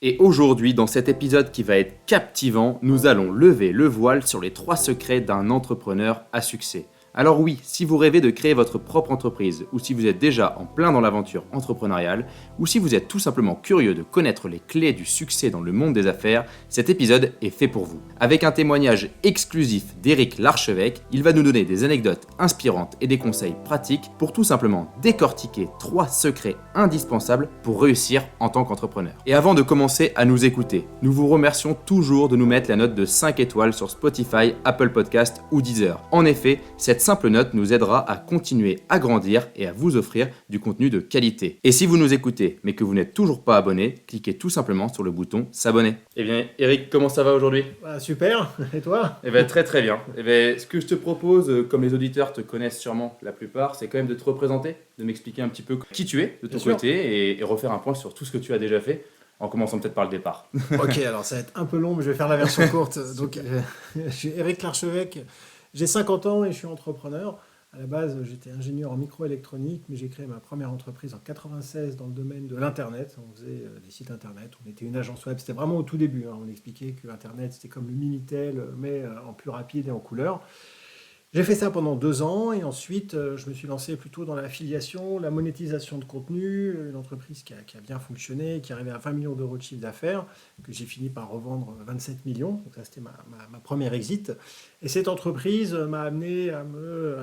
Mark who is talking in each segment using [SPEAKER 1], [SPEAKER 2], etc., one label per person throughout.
[SPEAKER 1] Et aujourd'hui, dans cet épisode qui va être captivant, nous allons lever le voile sur les 3 secrets d'un entrepreneur à succès. Alors oui, si vous rêvez de créer votre propre entreprise, ou si vous êtes déjà en plein dans l'aventure entrepreneuriale, ou si vous êtes tout simplement curieux de connaître les clés du succès dans le monde des affaires, cet épisode est fait pour vous. Avec un témoignage exclusif d'Éric Larchevêque, il va nous donner des anecdotes inspirantes et des conseils pratiques pour tout simplement décortiquer 3 secrets indispensables pour réussir en tant qu'entrepreneur. Et avant de commencer à nous écouter, nous vous remercions toujours de nous mettre la note de 5 étoiles sur Spotify, Apple Podcast ou Deezer. En effet, cette simple note nous aidera à continuer à grandir et à vous offrir du contenu de qualité. Et si vous nous écoutez mais que vous n'êtes toujours pas abonné, cliquez tout simplement sur le bouton s'abonner. Eh bien, Eric, comment ça va aujourd'hui ?
[SPEAKER 2] Super, et toi ?
[SPEAKER 1] Eh bien, très très bien. Eh bien, ce que je te propose, comme les auditeurs te connaissent sûrement la plupart, c'est quand même de te représenter, de m'expliquer un petit peu qui tu es de ton côté et refaire un point sur tout ce que tu as déjà fait, en commençant peut-être par le départ.
[SPEAKER 2] Ok, alors ça va être un peu long, mais je vais faire la version courte. Donc, je suis Éric Larchevêque, j'ai 50 ans et je suis entrepreneur. À la base, j'étais ingénieur en microélectronique, mais j'ai créé ma première entreprise en 96 dans le domaine de l'Internet. On faisait des sites Internet, on était une agence web. C'était vraiment au tout début. On expliquait que Internet, c'était comme le Minitel, mais en plus rapide et en couleur. J'ai fait ça pendant 2 ans et ensuite je me suis lancé plutôt dans l'affiliation, la monétisation de contenu, une entreprise qui a bien fonctionné, qui arrivait à 20 millions d'euros de chiffre d'affaires, que j'ai fini par revendre 27 millions. Donc ça c'était ma première exit. Et cette entreprise m'a amené à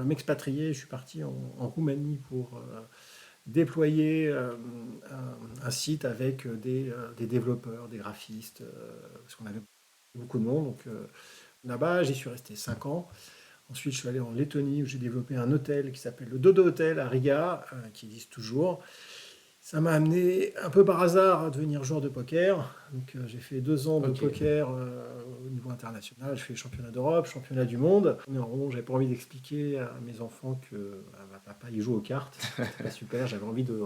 [SPEAKER 2] m'expatrier. Je suis parti en Roumanie pour déployer un site avec des développeurs, des graphistes, parce qu'on avait beaucoup de monde. Donc là-bas j'y suis resté 5 ans. Ensuite, je suis allé en Lettonie où j'ai développé un hôtel qui s'appelle le Dodo Hotel à Riga, qui existe toujours. Ça m'a amené un peu par hasard à devenir joueur de poker. Donc, j'ai fait 2 ans de poker au niveau international. Je fais championnat d'Europe, championnat du monde. On est en rond, j'avais pas envie d'expliquer à mes enfants que papa il joue aux cartes. C'était pas super. J'avais envie de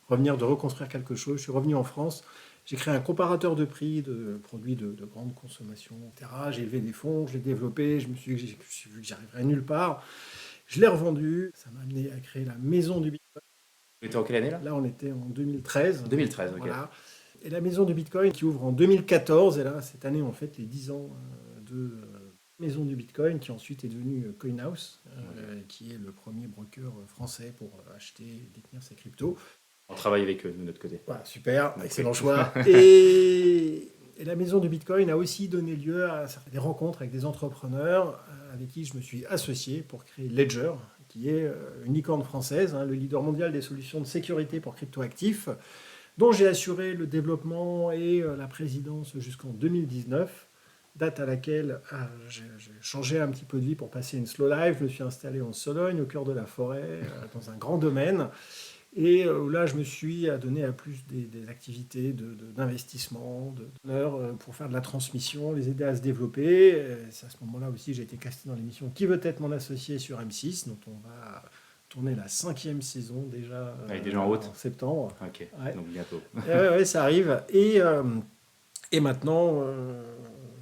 [SPEAKER 2] revenir, de reconstruire quelque chose. Je suis revenu en France. J'ai créé un comparateur de prix de produits de grande consommation, etc. J'ai levé des fonds, je l'ai développé, je me suis vu que j'arriverais nulle part. Je l'ai revendu, ça m'a amené à créer la maison du Bitcoin.
[SPEAKER 1] Tu étais en quelle année là ?
[SPEAKER 2] Là, on était en 2013.
[SPEAKER 1] 2013, ok.
[SPEAKER 2] Voilà. Et la maison du Bitcoin qui ouvre en 2014. Et là, cette année, on fête les 10 ans de maison du Bitcoin qui ensuite est devenue CoinHouse, qui est le premier broker français pour acheter et détenir ses cryptos.
[SPEAKER 1] On travaille avec eux de notre côté.
[SPEAKER 2] Voilà, super, excellent choix. Et la maison du Bitcoin a aussi donné lieu à des rencontres avec des entrepreneurs avec qui je me suis associé pour créer Ledger, qui est une licorne française, le leader mondial des solutions de sécurité pour cryptoactifs, dont j'ai assuré le développement et la présidence jusqu'en 2019, date à laquelle j'ai changé un petit peu de vie pour passer une slow life. Je me suis installé en Sologne, au cœur de la forêt, dans un grand domaine. Et là, je me suis donné à plus des activités d'investissement, d'honneur pour faire de la transmission, les aider à se développer. C'est à ce moment-là aussi j'ai été casté dans l'émission Qui veut être mon associé sur M6, dont on va tourner la 5e saison déjà,
[SPEAKER 1] déjà en route.
[SPEAKER 2] En septembre.
[SPEAKER 1] Ok,
[SPEAKER 2] ouais.
[SPEAKER 1] Donc bientôt.
[SPEAKER 2] Ouais, ça arrive. Et maintenant,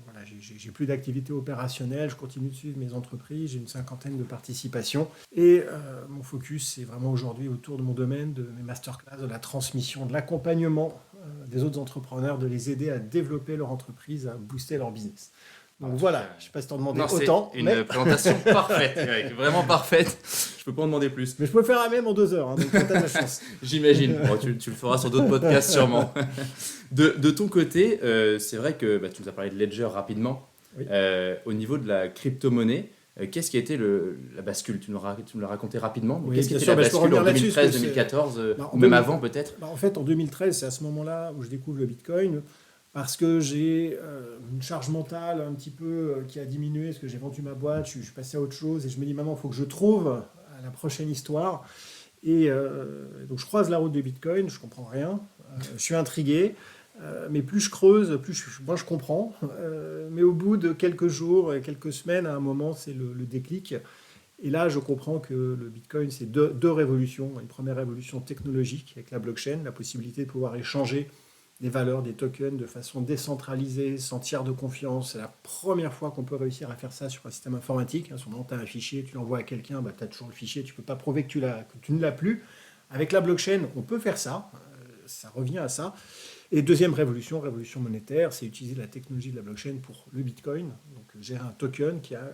[SPEAKER 2] voilà, j'ai plus d'activité opérationnelle, je continue de suivre mes entreprises, j'ai une 50aine de participations. Et mon focus, c'est vraiment aujourd'hui autour de mon domaine, de mes masterclass, de la transmission, de l'accompagnement des autres entrepreneurs, de les aider à développer leur entreprise, à booster leur business. Donc voilà, je ne sais pas si tu en demandais autant.
[SPEAKER 1] C'est une présentation parfaite, Eric, vraiment parfaite. Je ne peux pas en demander plus.
[SPEAKER 2] Mais je peux faire la même en 2 heures, donc tu as de la chance.
[SPEAKER 1] J'imagine. Bon, tu le feras sur d'autres podcasts sûrement. De ton côté, c'est vrai que tu nous as parlé de Ledger rapidement.
[SPEAKER 2] Oui.
[SPEAKER 1] Au niveau de la crypto-monnaie, qu'est-ce qui a été la bascule ? Tu nous l'as raconté rapidement.
[SPEAKER 2] Oui,
[SPEAKER 1] qu'est-ce qui a été
[SPEAKER 2] sûr,
[SPEAKER 1] la bascule en 2013, 2014 ou même avant peut-être ?
[SPEAKER 2] En fait, en 2013, c'est à ce moment-là où je découvre le Bitcoin. Parce que j'ai une charge mentale un petit peu qui a diminué, parce que j'ai vendu ma boîte, je suis passé à autre chose, et je me dis maintenant, il faut que je trouve la prochaine histoire. Et donc je croise la route du Bitcoin, je comprends rien, je suis intrigué, mais plus je creuse, moins je comprends. Mais au bout de quelques jours, quelques semaines, à un moment, c'est le déclic. Et là, je comprends que le Bitcoin, c'est deux révolutions. Une première révolution technologique avec la blockchain, la possibilité de pouvoir échanger des valeurs, des tokens de façon décentralisée, sans tiers de confiance. C'est la première fois qu'on peut réussir à faire ça sur un système informatique. À ce moment, tu as un fichier, tu l'envoies à quelqu'un, tu as toujours le fichier, tu ne peux pas prouver que tu ne l'as plus. Avec la blockchain, on peut faire ça, ça revient à ça. Et deuxième révolution, révolution monétaire, c'est utiliser la technologie de la blockchain pour le Bitcoin. Donc gérer un token qui a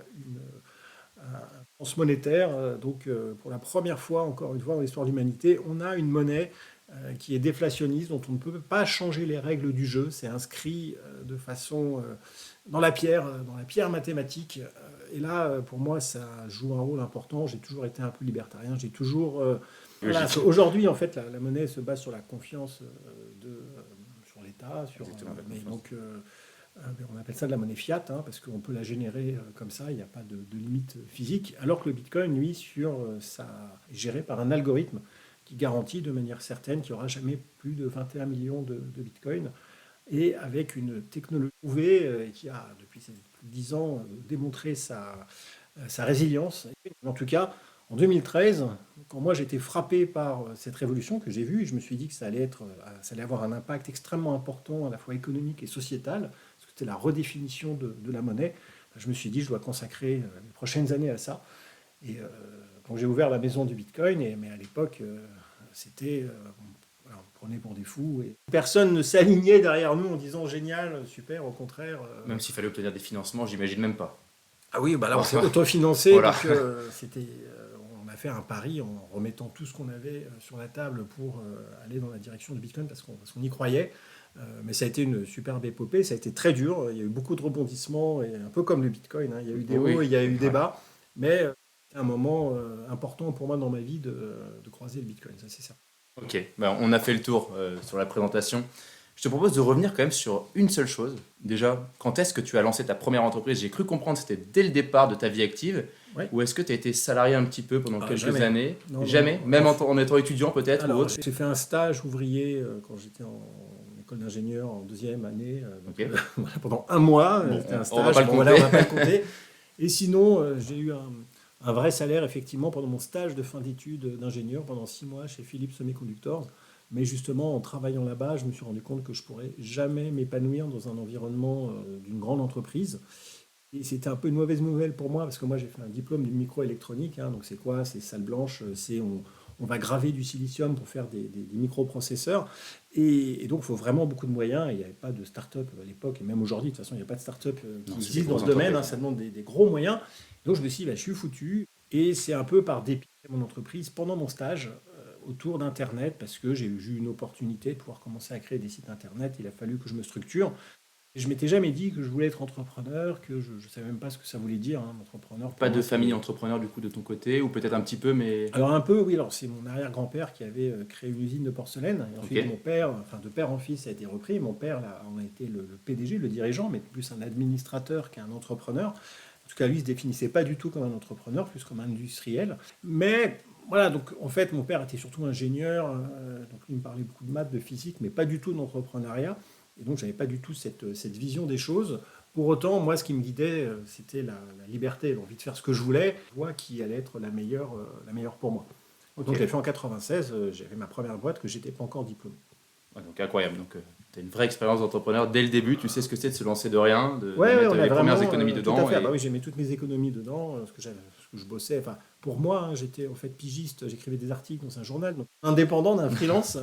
[SPEAKER 2] un sens monétaire. Donc pour la première fois, encore une fois, dans l'histoire de l'humanité, on a une monnaie qui est déflationniste, dont on ne peut pas changer les règles du jeu. C'est inscrit de façon dans la pierre mathématique. Et là, pour moi, ça joue un rôle important. J'ai toujours été un peu libertarien. J'ai toujours voilà, aujourd'hui, en fait, la monnaie se base sur la confiance sur l'État, mais donc on appelle ça de la monnaie fiat, hein, parce qu'on peut la générer comme ça, il n'y a pas de limite physique, alors que le Bitcoin, lui, est géré par un algorithme qui garantit de manière certaine qu'il n'y aura jamais plus de 21 millions de Bitcoins, et avec une technologie prouvée qui a, depuis plus de 10 ans, démontré sa résilience. En tout cas, en 2013, quand moi j'étais frappé par cette révolution que j'ai vue, et je me suis dit que ça allait avoir un impact extrêmement important à la fois économique et sociétal, parce que c'était la redéfinition de la monnaie, je me suis dit je dois consacrer les prochaines années à ça. Et donc j'ai ouvert la maison du Bitcoin, mais à l'époque c'était voilà, on prenait pour des fous et personne ne s'alignait derrière nous en disant génial, super, au contraire.
[SPEAKER 1] Même s'il fallait obtenir des financements, j'imagine même pas.
[SPEAKER 2] Ah oui, bah là on s'est autofinancé,
[SPEAKER 1] Voilà.
[SPEAKER 2] donc on a fait un pari en remettant tout ce qu'on avait sur la table pour aller dans la direction du Bitcoin parce qu'on y croyait. Mais ça a été une superbe épopée, ça a été très dur, il y a eu beaucoup de rebondissements, et un peu comme le Bitcoin, hein, il y a eu des hauts, il y a eu des bas, mais c'est un moment important pour moi dans ma vie de croiser le Bitcoin, ça c'est certain.
[SPEAKER 1] Ok, ben, on a fait le tour sur la présentation. Je te propose de revenir quand même sur une seule chose. Déjà, quand est-ce que tu as lancé ta première entreprise? J'ai cru comprendre que c'était dès le départ de ta vie active.
[SPEAKER 2] Ouais.
[SPEAKER 1] Ou est-ce que tu as été salarié un petit peu pendant quelques
[SPEAKER 2] jamais.
[SPEAKER 1] années?
[SPEAKER 2] Non,
[SPEAKER 1] Jamais?
[SPEAKER 2] non.
[SPEAKER 1] Même en étant étudiant peut-être ou
[SPEAKER 2] Alors,
[SPEAKER 1] autre?
[SPEAKER 2] j'ai fait un stage ouvrier quand j'étais en école d'ingénieur en deuxième année, donc,
[SPEAKER 1] Ok.
[SPEAKER 2] voilà, pendant un mois,
[SPEAKER 1] Bon,
[SPEAKER 2] c'était un stage.
[SPEAKER 1] on va pas le
[SPEAKER 2] Bon, voilà,
[SPEAKER 1] compter.
[SPEAKER 2] on va pas le compter. Et sinon, j'ai eu un vrai salaire effectivement pendant mon stage de fin d'études d'ingénieur pendant 6 mois chez Philips Semiconductors. Mais justement, en travaillant là-bas, je me suis rendu compte que je pourrais jamais m'épanouir dans un environnement d'une grande entreprise. Et c'était un peu une mauvaise nouvelle pour moi, parce que moi j'ai fait un diplôme de microélectronique, hein, donc c'est quoi? C'est salle blanche, on va graver du silicium pour faire des microprocesseurs. Et donc il faut vraiment beaucoup de moyens, et il n'y avait pas de start-up à l'époque, et même aujourd'hui, de toute façon, il n'y a pas de start-up qui
[SPEAKER 1] Non, c'est
[SPEAKER 2] existe
[SPEAKER 1] des
[SPEAKER 2] dans ce
[SPEAKER 1] grosses
[SPEAKER 2] domaine, hein,
[SPEAKER 1] entreprises.
[SPEAKER 2] ça demande des gros moyens. Donc je me suis dit, bah, je suis foutu, et c'est un peu par dépit de mon entreprise pendant mon stage autour d'Internet, parce que j'ai eu une opportunité de pouvoir commencer à créer des sites Internet, il a fallu que je me structure. Et je m'étais jamais dit que je voulais être entrepreneur, que je ne savais même pas ce que ça voulait dire, hein, entrepreneur. Pour
[SPEAKER 1] Pas
[SPEAKER 2] moi,
[SPEAKER 1] de
[SPEAKER 2] c'est-
[SPEAKER 1] famille entrepreneur du coup de ton côté, ou peut-être un petit peu, mais...
[SPEAKER 2] Alors un peu, oui, alors c'est mon arrière-grand-père qui avait créé une usine de porcelaine, et ensuite
[SPEAKER 1] Ok.
[SPEAKER 2] mon père, enfin de père en fils, ça a été repris. Mon père, là, on a été le PDG, le dirigeant, mais plus un administrateur qu'un entrepreneur. En tout cas, lui, il se définissait pas du tout comme un entrepreneur, plus comme un industriel. Mais voilà, donc en fait, mon père était surtout ingénieur, donc lui il me parlait beaucoup de maths, de physique, mais pas du tout d'entrepreneuriat. Et donc, j'avais pas du tout cette vision des choses. Pour autant, moi, ce qui me guidait, c'était la liberté, l'envie de faire ce que je voulais, la voie qui allait être la meilleure pour moi.
[SPEAKER 1] Ok.
[SPEAKER 2] Donc, j'ai fait en 96, j'avais ma première boîte que j'étais pas encore diplômé.
[SPEAKER 1] Ouais, donc incroyable. Donc tu as une vraie expérience d'entrepreneur dès le début. Tu sais ce que c'est de se lancer de rien, de
[SPEAKER 2] Ouais,
[SPEAKER 1] mettre
[SPEAKER 2] on a
[SPEAKER 1] les premières
[SPEAKER 2] vraiment
[SPEAKER 1] économies
[SPEAKER 2] tout
[SPEAKER 1] dedans.
[SPEAKER 2] à fait.
[SPEAKER 1] Et...
[SPEAKER 2] Bah oui, j'ai mis toutes mes économies dedans, ce que je bossais. Enfin, pour moi, hein, j'étais en fait pigiste, j'écrivais des articles dans un journal, donc indépendant d'un freelance,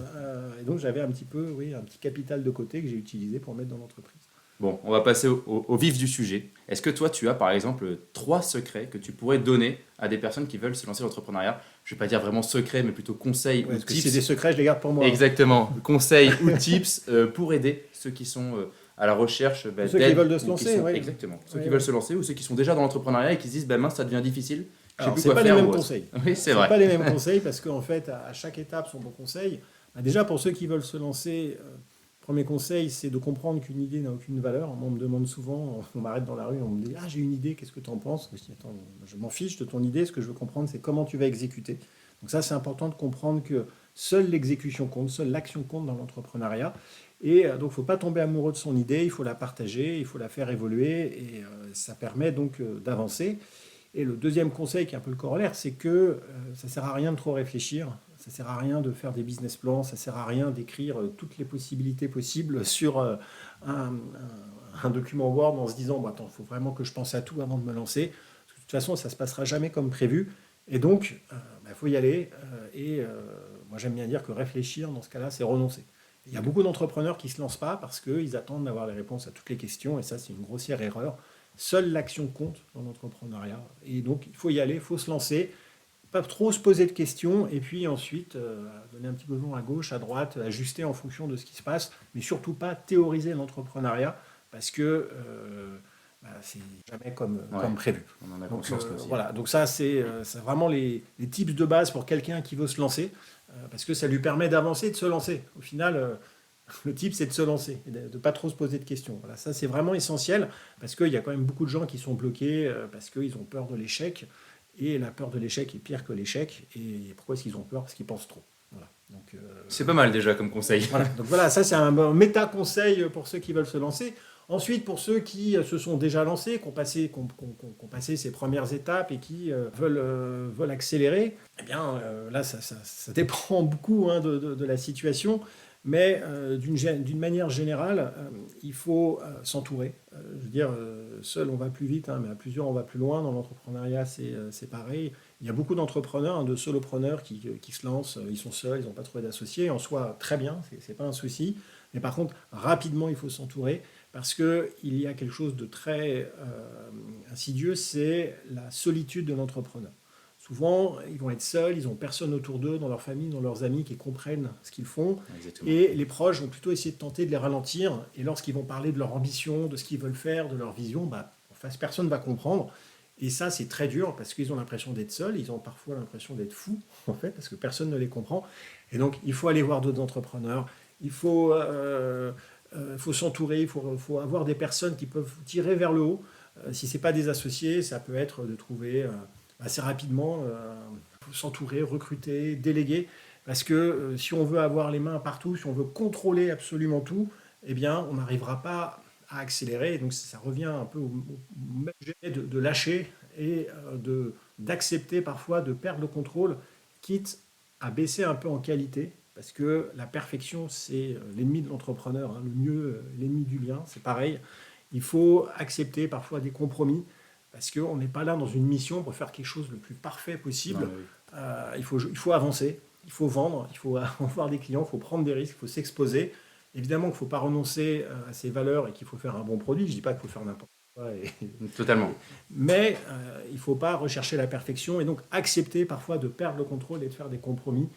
[SPEAKER 2] et donc j'avais un petit peu, oui, un petit capital de côté que j'ai utilisé pour mettre dans l'entreprise.
[SPEAKER 1] Bon, on va passer au vif du sujet. Est-ce que toi, tu as par exemple 3 secrets que tu pourrais donner à des personnes qui veulent se lancer dans l'entrepreneuriat? Je ne vais pas dire vraiment secrets, mais plutôt conseils
[SPEAKER 2] Ouais,
[SPEAKER 1] ou
[SPEAKER 2] parce que
[SPEAKER 1] tips.
[SPEAKER 2] c'est des secrets, je les garde pour moi.
[SPEAKER 1] Exactement, conseils ou tips pour aider ceux qui sont à la recherche
[SPEAKER 2] Ceux qui
[SPEAKER 1] d'aide
[SPEAKER 2] veulent se
[SPEAKER 1] ou qui
[SPEAKER 2] lancer,
[SPEAKER 1] sont...
[SPEAKER 2] ouais.
[SPEAKER 1] Exactement, ceux
[SPEAKER 2] Ouais,
[SPEAKER 1] qui
[SPEAKER 2] ouais.
[SPEAKER 1] veulent se lancer ou ceux qui sont déjà dans l'entrepreneuriat et qui se disent, mince, ça devient difficile, je sais
[SPEAKER 2] Alors,
[SPEAKER 1] plus
[SPEAKER 2] c'est
[SPEAKER 1] quoi
[SPEAKER 2] pas
[SPEAKER 1] faire.
[SPEAKER 2] les mêmes
[SPEAKER 1] ou autre.
[SPEAKER 2] conseils.
[SPEAKER 1] Oui, c'est
[SPEAKER 2] C'est
[SPEAKER 1] vrai.
[SPEAKER 2] pas les mêmes conseils parce qu'en fait, à chaque étape, sont bons conseils. Bah, déjà, pour ceux qui veulent se lancer, premier conseil, c'est de comprendre qu'une idée n'a aucune valeur. Moi, on me demande souvent, on m'arrête dans la rue, on me dit: ah, j'ai une idée, qu'est-ce que tu en penses? Je dis: attends, je m'en fiche de ton idée, ce que je veux comprendre, c'est comment tu vas exécuter. Donc, ça, c'est important de comprendre que seule l'exécution compte, seule l'action compte dans l'entrepreneuriat. Et donc, il ne faut pas tomber amoureux de son idée, il faut la partager, il faut la faire évoluer, et ça permet donc d'avancer. Et le deuxième conseil, qui est un peu le corollaire, c'est que ça ne sert à rien de trop réfléchir, ça ne sert à rien de faire des business plans, ça ne sert à rien d'écrire toutes les possibilités possibles sur un document Word en se disant bon, attends, il faut vraiment que je pense à tout avant de me lancer. Parce que de toute façon, ça ne se passera jamais comme prévu. Et donc, faut y aller. Moi, j'aime bien dire que réfléchir, dans ce cas-là, c'est renoncer. Il y a beaucoup d'entrepreneurs qui ne se lancent pas parce qu'ils attendent d'avoir les réponses à toutes les questions, et ça, c'est une grossière erreur. Seule l'action compte dans l'entrepreneuriat. Et donc, il faut y aller, il faut se lancer, pas trop se poser de questions, et puis ensuite, donner un petit peu de nom à gauche, à droite, ajuster en fonction de ce qui se passe, mais surtout pas théoriser l'entrepreneuriat, parce que c'est jamais comme prévu.
[SPEAKER 1] On en a
[SPEAKER 2] Donc,
[SPEAKER 1] conscience aussi.
[SPEAKER 2] voilà, donc ça, c'est vraiment les tips de base pour quelqu'un qui veut se lancer, parce que ça lui permet d'avancer et de se lancer. Au final, le tip, c'est de se lancer, et de ne pas trop se poser de questions. Voilà, ça, c'est vraiment essentiel, parce qu'il y a quand même beaucoup de gens qui sont bloqués, parce qu'ils ont peur de l'échec, et la peur de l'échec est pire que l'échec. Et pourquoi est-ce qu'ils ont peur? Parce qu'ils pensent trop. Voilà. Donc,
[SPEAKER 1] C'est pas mal déjà comme conseil.
[SPEAKER 2] voilà. Donc voilà, ça c'est un bon méta-conseil pour ceux qui veulent se lancer. Ensuite, pour ceux qui se sont déjà lancés, qui ont passé ces premières étapes et qui veulent accélérer, eh bien là, ça dépend beaucoup de la situation. Mais d'une manière générale, il faut s'entourer. Je veux dire, seul on va plus vite, mais à plusieurs on va plus loin. Dans l'entrepreneuriat, c'est pareil. Il y a beaucoup d'entrepreneurs, de solopreneurs qui se lancent, ils sont seuls, ils n'ont pas trouvé d'associés. En soi, très bien, c'est pas un souci. Mais par contre, rapidement, il faut s'entourer parce qu'il y a quelque chose de très insidieux, c'est la solitude de l'entrepreneur. Souvent, ils vont être seuls, ils n'ont personne autour d'eux, dans leur famille, dans leurs amis qui comprennent ce qu'ils font.
[SPEAKER 1] Exactement.
[SPEAKER 2] Et les proches vont plutôt essayer de tenter de les ralentir. Et lorsqu'ils vont parler de leur ambition, de ce qu'ils veulent faire, de leur vision, en face, personne ne va comprendre. Et ça, c'est très dur parce qu'ils ont l'impression d'être seuls, ils ont parfois l'impression d'être fous, en fait, parce que personne ne les comprend. Et donc, il faut aller voir d'autres entrepreneurs, il faut s'entourer, il faut avoir des personnes qui peuvent vous tirer vers le haut. Si ce n'est pas des associés, ça peut être de trouver assez rapidement, s'entourer, recruter, déléguer. Parce que si on veut avoir les mains partout, si on veut contrôler absolument tout, eh bien, on n'arrivera pas à accélérer. Et donc, ça revient un peu au même sujet de lâcher et d'accepter parfois de perdre le contrôle, quitte à baisser un peu en qualité. Parce que la perfection, c'est l'ennemi de l'entrepreneur. Le mieux, l'ennemi du bien, c'est pareil. Il faut accepter parfois des compromis. Parce qu'on n'est pas là dans une mission pour faire quelque chose le plus parfait possible.
[SPEAKER 1] Oui.
[SPEAKER 2] Il faut avancer, il faut vendre, il faut avoir des clients, il faut prendre des risques, il faut s'exposer. Évidemment qu'il ne faut pas renoncer à ses valeurs et qu'il faut faire un bon produit. Je ne dis pas qu'il faut faire n'importe quoi.
[SPEAKER 1] Totalement.
[SPEAKER 2] Mais il ne faut pas rechercher la perfection et donc accepter parfois de perdre le contrôle et de faire des compromis.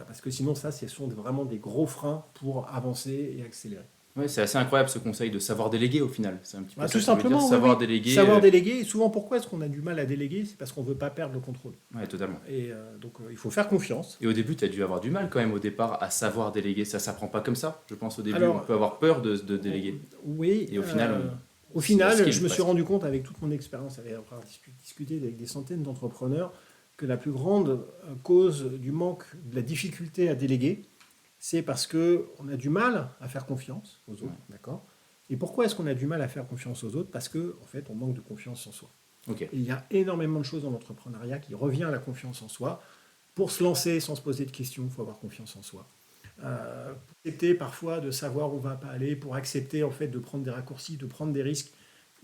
[SPEAKER 2] Parce que sinon, ce sont vraiment des gros freins pour avancer et accélérer.
[SPEAKER 1] Ouais, c'est assez incroyable ce conseil de savoir déléguer au final. C'est un petit peu ça
[SPEAKER 2] Tout
[SPEAKER 1] que ça veut
[SPEAKER 2] simplement,
[SPEAKER 1] dire, savoir
[SPEAKER 2] oui.
[SPEAKER 1] déléguer.
[SPEAKER 2] Savoir déléguer. Et souvent, pourquoi est-ce qu'on a du mal à déléguer? C'est parce qu'on ne veut pas perdre le contrôle.
[SPEAKER 1] Ouais, totalement.
[SPEAKER 2] Et donc, il faut faire confiance.
[SPEAKER 1] Et au début, tu as dû avoir du mal quand même au départ à savoir déléguer. Ça s'apprend pas comme ça. Je pense au début,
[SPEAKER 2] Alors,
[SPEAKER 1] on peut avoir peur de déléguer.
[SPEAKER 2] Oui.
[SPEAKER 1] Et au final,
[SPEAKER 2] au final,
[SPEAKER 1] skill,
[SPEAKER 2] je me suis
[SPEAKER 1] presque.
[SPEAKER 2] rendu compte avec toute mon expérience, avec avoir discuté avec des centaines d'entrepreneurs, que la plus grande cause du manque, de la difficulté à déléguer, c'est parce qu'on a du mal à faire confiance aux autres. D'accord. Et pourquoi est-ce qu'on a du mal à faire confiance aux autres? Parce qu'en fait, on manque de confiance en soi.
[SPEAKER 1] Ok.
[SPEAKER 2] Et il y a énormément de choses dans l'entrepreneuriat qui revient à la confiance en soi. Pour se lancer sans se poser de questions, il faut avoir confiance en soi. Pour accepter parfois de savoir où on va pas aller, pour accepter en fait de prendre des raccourcis, de prendre des risques,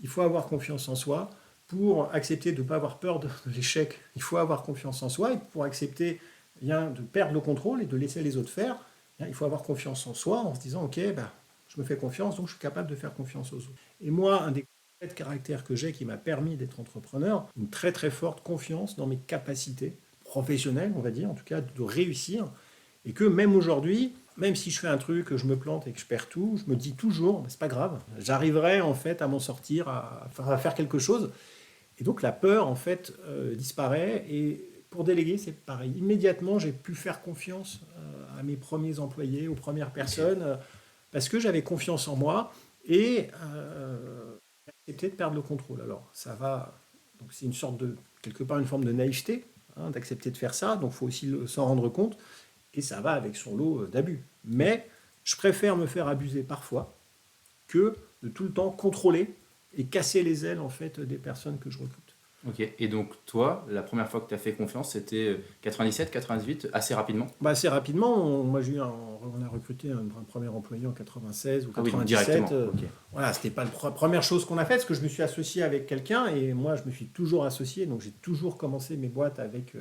[SPEAKER 2] il faut avoir confiance en soi. Pour accepter de ne pas avoir peur de l'échec, il faut avoir confiance en soi. Et pour accepter de perdre le contrôle et de laisser les autres faire, il faut avoir confiance en soi en se disant ok, je me fais confiance, donc je suis capable de faire confiance aux autres. Et moi, un des traits de caractère que j'ai qui m'a permis d'être entrepreneur, une très très forte confiance dans mes capacités professionnelles, on va dire, en tout cas de réussir. Et que même aujourd'hui, même si je fais un truc, que je me plante et que je perds tout, je me dis toujours, c'est pas grave, j'arriverai en fait à m'en sortir, à faire quelque chose. Et donc la peur en fait disparaît. Et pour déléguer, c'est pareil. Immédiatement, j'ai pu faire confiance à mes premiers employés, aux premières personnes, parce que j'avais confiance en moi et accepté de perdre le contrôle. Alors ça va, donc c'est une sorte de, quelque part une forme de naïveté, d'accepter de faire ça, donc il faut aussi s'en rendre compte, et ça va avec son lot d'abus. Mais je préfère me faire abuser parfois que de tout le temps contrôler et casser les ailes en fait des personnes que je recrute.
[SPEAKER 1] Ok. Et donc toi, la première fois que tu as fait confiance, c'était 97, 98, assez rapidement.
[SPEAKER 2] Assez rapidement, on a recruté un premier employé en 96 ou 97.
[SPEAKER 1] Ah oui, directement. Ok.
[SPEAKER 2] Voilà, c'était pas la première chose qu'on a faite, parce que je me suis associé avec quelqu'un et moi je me suis toujours associé, donc j'ai toujours commencé mes boîtes avec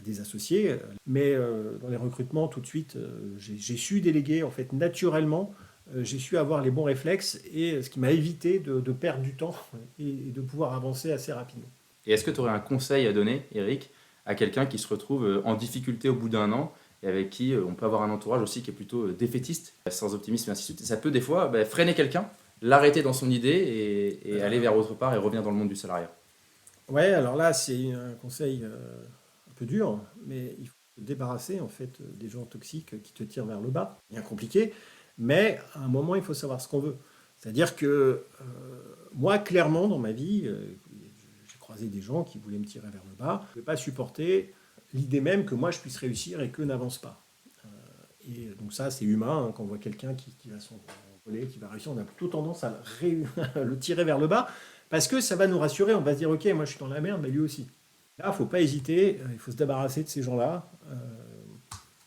[SPEAKER 2] des associés. Mais dans les recrutements, tout de suite, j'ai su déléguer en fait naturellement. J'ai su avoir les bons réflexes et ce qui m'a évité de perdre du temps et de pouvoir avancer assez rapidement.
[SPEAKER 1] Et est-ce que tu aurais un conseil à donner, Eric, à quelqu'un qui se retrouve en difficulté au bout d'un an et avec qui on peut avoir un entourage aussi qui est plutôt défaitiste, sans optimisme et ainsi de suite. Et ça peut des fois freiner quelqu'un, l'arrêter dans son idée et aller vers autre part et revenir dans le monde du salariat.
[SPEAKER 2] Ouais, alors là, c'est un conseil un peu dur, mais il faut se débarrasser en fait des gens toxiques qui te tirent vers le bas. Bien compliqué, mais à un moment, il faut savoir ce qu'on veut. C'est-à-dire que moi, clairement, dans ma vie, j'ai croisé des gens qui voulaient me tirer vers le bas. Je ne peux pas supporter l'idée même que moi, je puisse réussir et qu'eux n'avancent pas. Et donc ça, c'est humain, hein, quand on voit quelqu'un qui va s'envoler, qui va réussir, on a plutôt tendance à le tirer vers le bas, parce que ça va nous rassurer, on va se dire, ok, moi je suis dans la merde, mais lui aussi. Là, il ne faut pas hésiter, il faut se débarrasser de ces gens-là.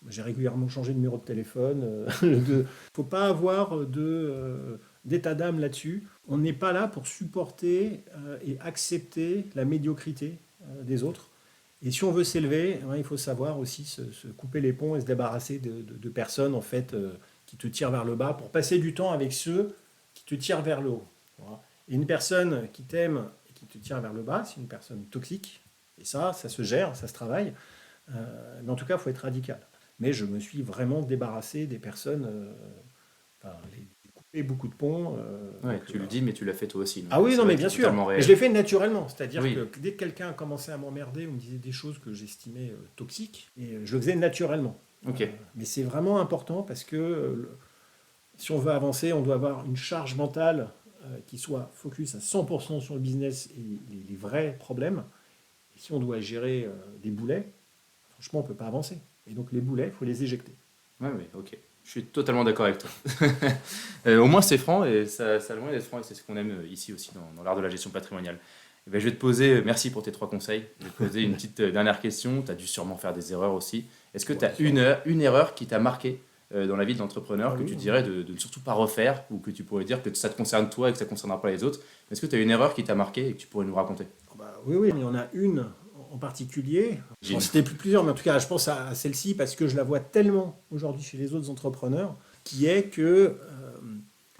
[SPEAKER 2] J'ai régulièrement changé de numéro de téléphone. Il ne faut pas avoir d'état d'âme là-dessus. On n'est pas là pour supporter et accepter la médiocrité des autres. Et si on veut s'élever, il faut savoir aussi se couper les ponts et se débarrasser de personnes en fait, qui te tirent vers le bas pour passer du temps avec ceux qui te tirent vers le haut. Voilà. Et une personne qui t'aime et qui te tire vers le bas, c'est une personne toxique. Et ça se gère, ça se travaille. Mais en tout cas, il faut être radical. Mais je me suis vraiment débarrassé des personnes, coupé beaucoup de ponts.
[SPEAKER 1] Ouais, tu le dis, mais tu l'as fait toi aussi.
[SPEAKER 2] Ah oui, non, mais bien sûr. Et je l'ai fait naturellement. C'est-à-dire
[SPEAKER 1] Oui.
[SPEAKER 2] que dès que quelqu'un commençait à m'emmerder ou me disait des choses que j'estimais toxiques, et je le faisais naturellement.
[SPEAKER 1] Ok.
[SPEAKER 2] Mais c'est vraiment important parce que si on veut avancer, on doit avoir une charge mentale qui soit focus à 100% sur le business et les vrais problèmes. Et si on doit gérer des boulets, franchement, on ne peut pas avancer. Et donc les boulets, il faut les éjecter.
[SPEAKER 1] Ouais, ok. Je suis totalement d'accord avec toi. Au moins, c'est franc et ça a le moyen d'être franc et c'est ce qu'on aime ici aussi dans l'art de la gestion patrimoniale. Et ben, je vais te poser, merci pour tes 3 conseils, je vais te poser une petite dernière question. Tu as dû sûrement faire des erreurs aussi. Est-ce que tu as une erreur qui t'a marqué dans la vie de l'entrepreneur que tu dirais de ne surtout pas refaire ou que tu pourrais dire que ça te concerne toi et que ça ne concernera pas les autres? Est-ce que tu as une erreur qui t'a marqué et que tu pourrais nous raconter?
[SPEAKER 2] Oui, il y en a une en particulier. Bon, c'était plusieurs, mais en tout cas, je pense à celle-ci parce que je la vois tellement aujourd'hui chez les autres entrepreneurs, qui est que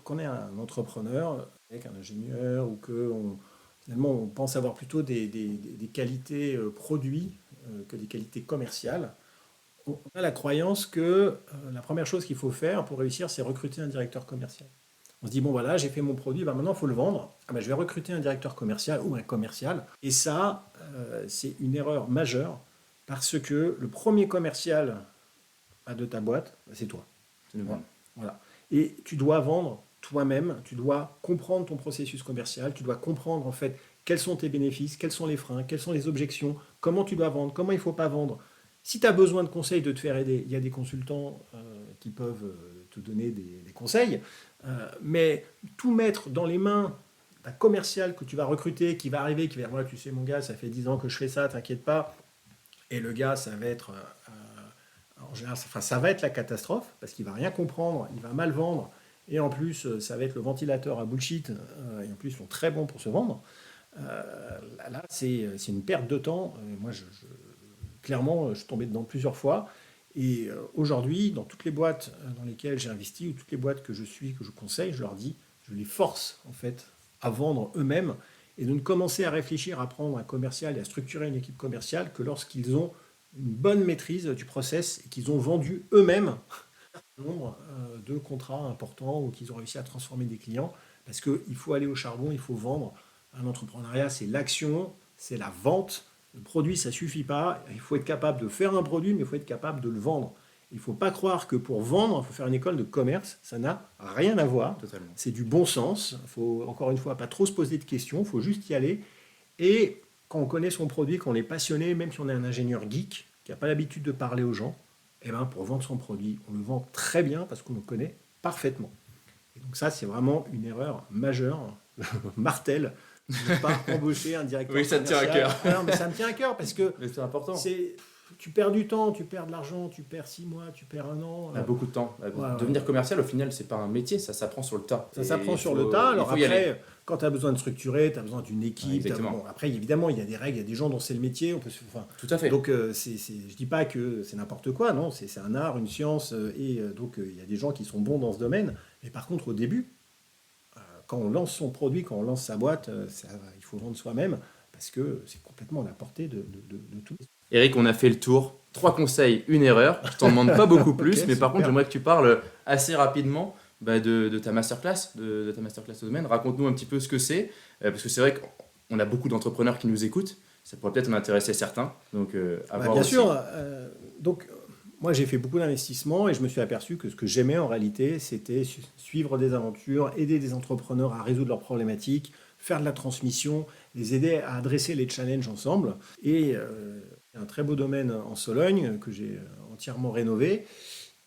[SPEAKER 2] qu'on est un entrepreneur avec un ingénieur ou que finalement on pense avoir plutôt des qualités produits que des qualités commerciales. On a la croyance que la première chose qu'il faut faire pour réussir, c'est recruter un directeur commercial. On se dit, bon voilà, j'ai fait mon produit, maintenant il faut le vendre. Je vais recruter un directeur commercial ou un commercial. Et ça, c'est une erreur majeure parce que le premier commercial de ta boîte, c'est toi. Voilà. Et tu dois vendre toi-même, tu dois comprendre ton processus commercial, tu dois comprendre en fait quels sont tes bénéfices, quels sont les freins, quelles sont les objections, comment tu dois vendre, comment il ne faut pas vendre. Si tu as besoin de conseils, de te faire aider, il y a des consultants qui peuvent te donner des conseils. Mais tout mettre dans les mains d'un commercial que tu vas recruter, qui va arriver, qui va dire, moi, tu sais mon gars, ça fait 10 ans que je fais ça, t'inquiète pas. Et le gars, ça va être, en général, ça va être la catastrophe, parce qu'il va rien comprendre, il va mal vendre, et en plus, ça va être le ventilateur à bullshit, et en plus, ils sont très bons pour se vendre. Là, c'est une perte de temps. Moi, clairement, je suis tombé dedans plusieurs fois. Et aujourd'hui, dans toutes les boîtes dans lesquelles j'ai investi ou toutes les boîtes que je suis, que je conseille, je leur dis, je les force en fait à vendre eux-mêmes et de ne commencer à réfléchir à prendre un commercial et à structurer une équipe commerciale que lorsqu'ils ont une bonne maîtrise du process et qu'ils ont vendu eux-mêmes un nombre de contrats importants ou qu'ils ont réussi à transformer des clients. Parce qu'il faut aller au charbon, il faut vendre. L'entrepreneuriat, c'est l'action, c'est la vente. Le produit, ça ne suffit pas. Il faut être capable de faire un produit, mais il faut être capable de le vendre. Il ne faut pas croire que pour vendre, il faut faire une école de commerce. Ça n'a rien à voir.
[SPEAKER 1] Totalement.
[SPEAKER 2] C'est du bon sens. Il faut, encore une fois, pas trop se poser de questions. Il faut juste y aller. Et quand on connaît son produit, quand on est passionné, même si on est un ingénieur geek, qui n'a pas l'habitude de parler aux gens, pour vendre son produit, on le vend très bien parce qu'on le connaît parfaitement. Et donc ça, c'est vraiment une erreur majeure, martèle, de ne pas embaucher un directeur
[SPEAKER 1] oui, ça te tient à cœur.
[SPEAKER 2] Non, mais ça me tient à cœur parce que
[SPEAKER 1] mais c'est important.
[SPEAKER 2] tu perds du temps, tu perds de l'argent, tu perds 6 mois, tu perds un an.
[SPEAKER 1] On a beaucoup de temps.
[SPEAKER 2] Ouais.
[SPEAKER 1] Devenir commercial, au final, c'est pas un métier, ça s'apprend sur le tas.
[SPEAKER 2] Ça
[SPEAKER 1] Et
[SPEAKER 2] s'apprend
[SPEAKER 1] il
[SPEAKER 2] sur
[SPEAKER 1] faut-
[SPEAKER 2] le tas.
[SPEAKER 1] il
[SPEAKER 2] Alors
[SPEAKER 1] faut y aller.
[SPEAKER 2] après, quand tu as besoin de structurer, tu as besoin d'une équipe.
[SPEAKER 1] Exactement.
[SPEAKER 2] Bon, après, évidemment, il y a des règles, il y a des gens dont c'est le métier.
[SPEAKER 1] Tout à fait.
[SPEAKER 2] Donc, je dis pas que c'est n'importe quoi, non, c'est un art, une science, donc il y a des gens qui sont bons dans ce domaine. Mais par contre, au début, quand on lance son produit, quand on lance sa boîte, il faut vendre soi-même parce que c'est complètement à la portée de tout.
[SPEAKER 1] Eric, on a fait le tour. 3 conseils, une erreur. Je t'en demande pas beaucoup plus,
[SPEAKER 2] Ok,
[SPEAKER 1] mais par
[SPEAKER 2] super.
[SPEAKER 1] contre, j'aimerais que tu parles assez rapidement de ta masterclass, de ta masterclass au domaine. Raconte-nous un petit peu ce que c'est, parce que c'est vrai qu'on a beaucoup d'entrepreneurs qui nous écoutent. Ça pourrait peut-être en intéresser certains. Donc, à voir
[SPEAKER 2] Bien
[SPEAKER 1] aussi.
[SPEAKER 2] sûr. Donc, moi, j'ai fait beaucoup d'investissements et je me suis aperçu que ce que j'aimais en réalité, c'était suivre des aventures, aider des entrepreneurs à résoudre leurs problématiques, faire de la transmission, les aider à adresser les challenges ensemble. Et un très beau domaine en Sologne que j'ai entièrement rénové.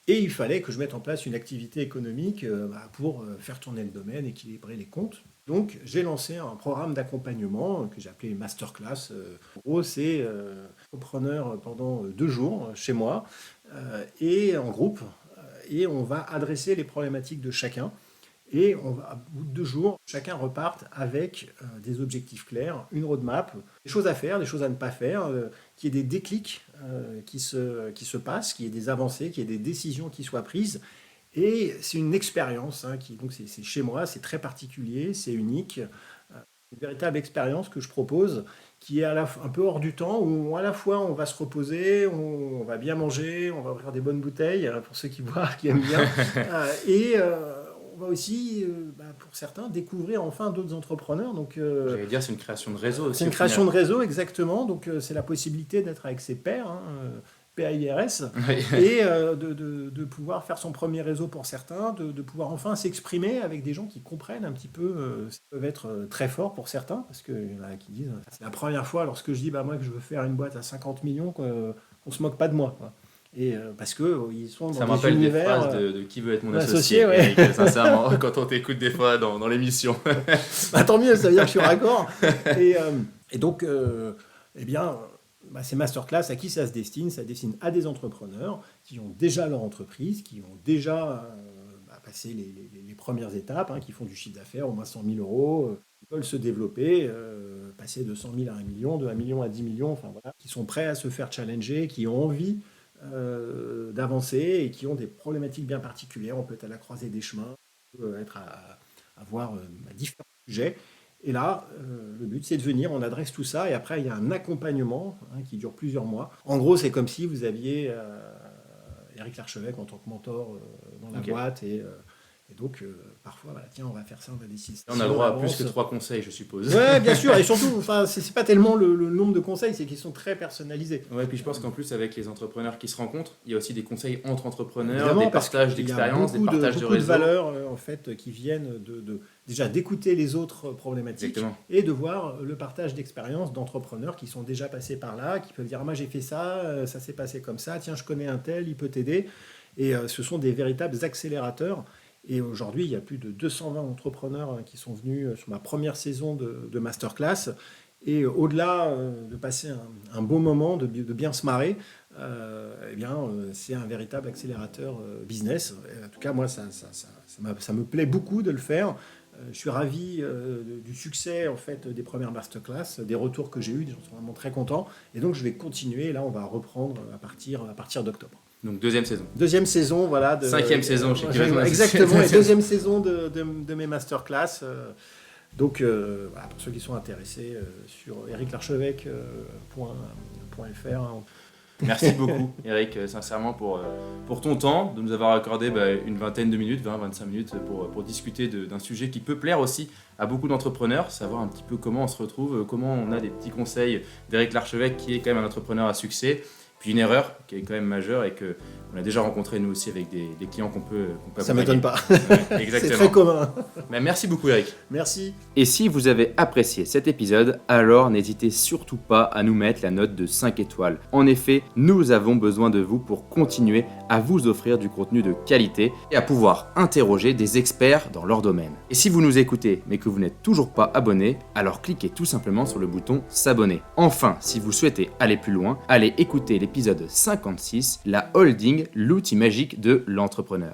[SPEAKER 2] Et il fallait que je mette en place une activité économique pour faire tourner le domaine, équilibrer les comptes. Donc, j'ai lancé un programme d'accompagnement que j'ai appelé Masterclass. En gros, c'est entrepreneur pendant 2 jours chez moi et en groupe. Et on va adresser les problématiques de chacun. Et on va, au bout de 2 jours, chacun reparte avec des objectifs clairs, une roadmap, des choses à faire, des choses à ne pas faire, qu'il y ait des déclics qui se passent, qu'il y ait des avancées, qu'il y ait des décisions qui soient prises. Et c'est une expérience, donc c'est chez moi, c'est très particulier, c'est unique. Une véritable expérience que je propose, qui est un peu hors du temps, où à la fois on va se reposer, on va bien manger, on va ouvrir des bonnes bouteilles, pour ceux qui boivent, qui aiment bien, et on va aussi, pour certains, découvrir enfin d'autres entrepreneurs. Donc,
[SPEAKER 1] J'allais dire, c'est une création de réseau aussi.
[SPEAKER 2] c'est une
[SPEAKER 1] au
[SPEAKER 2] création
[SPEAKER 1] final.
[SPEAKER 2] de réseau, exactement. Donc, c'est la possibilité d'être avec ses pairs, PAIRS,
[SPEAKER 1] Oui.
[SPEAKER 2] et de pouvoir faire son premier réseau pour certains, de pouvoir enfin s'exprimer avec des gens qui comprennent un petit peu. Ça peut être très fort pour certains, parce qu'il y en a qui disent, c'est la première fois lorsque je dis, moi, que je veux faire une boîte à 50 millions, qu'on se moque pas de moi, quoi. Et parce qu'ils sont
[SPEAKER 1] Ça
[SPEAKER 2] dans
[SPEAKER 1] me
[SPEAKER 2] des
[SPEAKER 1] rappelle des
[SPEAKER 2] univers...
[SPEAKER 1] phrases de Qui veut être mon
[SPEAKER 2] mon
[SPEAKER 1] associé,
[SPEAKER 2] associé, ouais.
[SPEAKER 1] Eric, sincèrement, quand on t'écoute des fois dans l'émission.
[SPEAKER 2] Tant mieux, ça veut dire que je suis raccord. Et donc, ces masterclass, à qui ça se destine? Ça destine à des entrepreneurs qui ont déjà leur entreprise, qui ont déjà passé les premières étapes, qui font du chiffre d'affaires, au moins 100 000 euros, qui veulent se développer, passer de 100 000 à 1 million, de 1 million à 10 millions, enfin voilà, qui sont prêts à se faire challenger, qui ont envie d'avancer et qui ont des problématiques bien particulières. On peut être à la croisée des chemins, on peut être à voir différents sujets. Et là, le but, c'est de venir, on adresse tout ça, et après, il y a un accompagnement qui dure plusieurs mois. En gros, c'est comme si vous aviez Eric Larchevêque en tant que mentor dans la
[SPEAKER 1] Ok.
[SPEAKER 2] boîte, et donc, parfois, tiens, on va faire ça, on va décider.
[SPEAKER 1] On a le droit à plus que 3 conseils, je suppose.
[SPEAKER 2] Ouais, bien sûr, et surtout, c'est pas tellement le nombre de conseils, c'est qu'ils sont très personnalisés.
[SPEAKER 1] Ouais, puis je pense qu'en plus, avec les entrepreneurs qui se rencontrent, il y a aussi des conseils entre entrepreneurs,
[SPEAKER 2] Évidemment,
[SPEAKER 1] des
[SPEAKER 2] parce
[SPEAKER 1] partages
[SPEAKER 2] qu'il y a
[SPEAKER 1] d'expériences, des
[SPEAKER 2] beaucoup
[SPEAKER 1] partages de
[SPEAKER 2] beaucoup de
[SPEAKER 1] réseaux.
[SPEAKER 2] valeurs en fait, qui viennent déjà d'écouter les autres problématiques.
[SPEAKER 1] Exactement.
[SPEAKER 2] Et de voir le partage d'expériences d'entrepreneurs qui sont déjà passés par là, qui peuvent dire moi j'ai fait ça, ça s'est passé comme ça, tiens je connais un tel, il peut t'aider. Et ce sont des véritables accélérateurs. Et aujourd'hui, il y a plus de 220 entrepreneurs qui sont venus sur ma première saison de masterclass. Et au-delà de passer un bon moment, de bien se marrer, c'est un véritable accélérateur business. Et en tout cas, moi, ça me plaît beaucoup de le faire. Je suis ravi du succès en fait, des premières masterclass, des retours que j'ai eus, des gens sont vraiment très contents. Et donc, je vais continuer. Là, on va reprendre à partir d'octobre.
[SPEAKER 1] Donc, 2e saison.
[SPEAKER 2] Deuxième saison, voilà.
[SPEAKER 1] 5e saison chez Qui veut être mon associé.
[SPEAKER 2] Exactement, et deuxième saison de mes masterclass. Donc, voilà, pour ceux qui sont intéressés, sur ericlarchevêque.fr.
[SPEAKER 1] Merci beaucoup, Eric, sincèrement, pour ton temps, de nous avoir accordé une vingtaine de minutes, 20-25 minutes pour discuter d'un sujet qui peut plaire aussi à beaucoup d'entrepreneurs, savoir un petit peu comment on se retrouve, comment on a des petits conseils d'Eric Larchevêque, qui est quand même un entrepreneur à succès. Puis une erreur qui est quand même majeure et qu'on a déjà rencontré nous aussi avec des clients qu'on peut
[SPEAKER 2] Ça ne m'étonne pas.
[SPEAKER 1] Ouais, exactement.
[SPEAKER 2] C'est très commun.
[SPEAKER 1] Merci beaucoup, Eric.
[SPEAKER 2] Merci.
[SPEAKER 1] Et si vous avez apprécié cet épisode, alors n'hésitez surtout pas à nous mettre la note de 5 étoiles. En effet, nous avons besoin de vous pour continuer à vous offrir du contenu de qualité et à pouvoir interroger des experts dans leur domaine. Et si vous nous écoutez mais que vous n'êtes toujours pas abonné, alors cliquez tout simplement sur le bouton s'abonner. Enfin, si vous souhaitez aller plus loin, allez écouter l'épisode épisode 56, la holding, l'outil magique de l'entrepreneur.